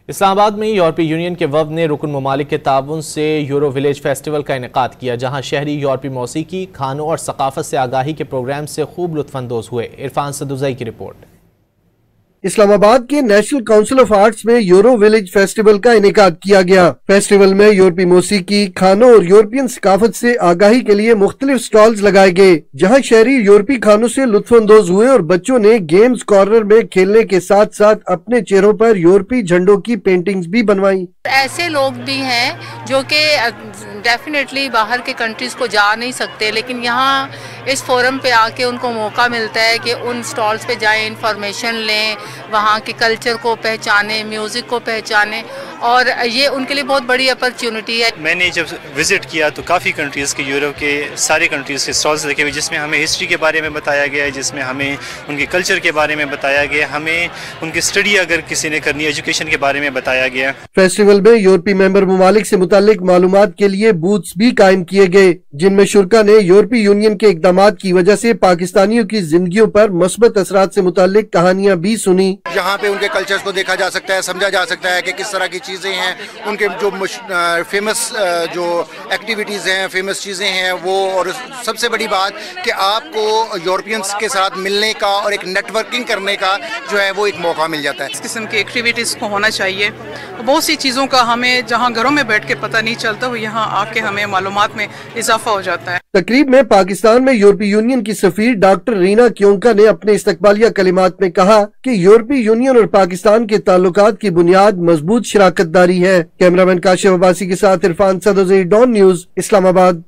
اسلام آباد میں یورپی یونین کے وفد نے رکن ممالک کے تعاون سے یورو ولیج فیسٹیول کا انعقاد کیا، جہاں شہری یورپی موسیقی، کھانوں اور ثقافت سے آگاہی کے پروگرام سے خوب لطف اندوز ہوئے۔ عرفان صدوزئی کی رپورٹ۔ اسلام آباد کے نیشنل کونسل آف آرٹس میں یورو ولیج فیسٹیول کا انعقاد کیا گیا۔ فیسٹیول میں یورپی موسیقی، کھانوں اور یورپین ثقافت سے آگاہی کے لیے مختلف سٹالز لگائے گئے، جہاں شہری یورپی کھانوں سے لطف اندوز ہوئے اور بچوں نے گیمز کارنر میں کھیلنے کے ساتھ ساتھ اپنے چہروں پر یورپی جھنڈوں کی پینٹنگز بھی بنوائیں۔ ایسے لوگ بھی ہیں جو کہ ڈیفینیٹلی باہر کے کنٹریز کو جا نہیں سکتے، لیکن یہاں اس فورم پہ آ کے ان کو موقع ملتا ہے کہ ان سٹالز پہ جائیں، انفارمیشن لیں، وہاں کے کلچر کو پہچانیں، میوزک کو پہچانیں، اور یہ ان کے لیے بہت بڑی اپرچونٹی ہے۔ میں نے جب وزٹ کیا تو کافی کنٹریز کے، یورپ کے سارے کنٹریز کے سٹالز دیکھے ہوئے، جس میں ہمیں ہسٹری کے بارے میں بتایا گیا ہے، جس میں ہمیں ان کے کلچر کے بارے میں بتایا گیا، ہمیں ان کی اسٹڈی اگر کسی نے کرنی ہے ایجوکیشن کے بارے میں بتایا گیا۔ فیسٹیول میں یورپی ممبر ممالک سے متعلق معلومات کے لیے بوتھس بھی قائم کیے گئے، جن میں شرکاء نے یورپی یونین کے اقدامات کی وجہ سے پاکستانیوں کی زندگیوں پر مثبت اثرات سے متعلق کہانیاں بھی سنی۔ یہاں پہ ان کے کلچرز کو دیکھا جا سکتا ہے، سمجھا جا سکتا ہے کہ کس طرح کی چیزیں ہیں، ان کے جو فیمس جو ایکٹیویٹیز ہیں، فیمس چیزیں ہیں وہ، اور سب سے بڑی بات کہ آپ کو یورپینز کے ساتھ ملنے کا اور ایک نیٹ ورکنگ کرنے کا جو ہے وہ ایک موقع مل جاتا ہے۔ اس قسم کی ایکٹیویٹیز کو ہونا چاہیے، بہت سی چیزوں کا ہمیں جہاں گھروں میں بیٹھ کے پتہ نہیں چلتا، وہ یہاں آ کے ہمیں معلومات میں اضافہ ہو جاتا ہے۔ تقریب میں پاکستان میں یورپی یونین کی سفیر ڈاکٹر رینا کیونکا نے اپنے استقبالیہ کلمات میں کہا کہ یورپی یونین اور پاکستان کے تعلقات کی بنیاد مضبوط شراکت داری ہے۔ کیمرہ مین کاشف عباسی کے ساتھ عرفان صدوزئی، ڈان نیوز، اسلام آباد۔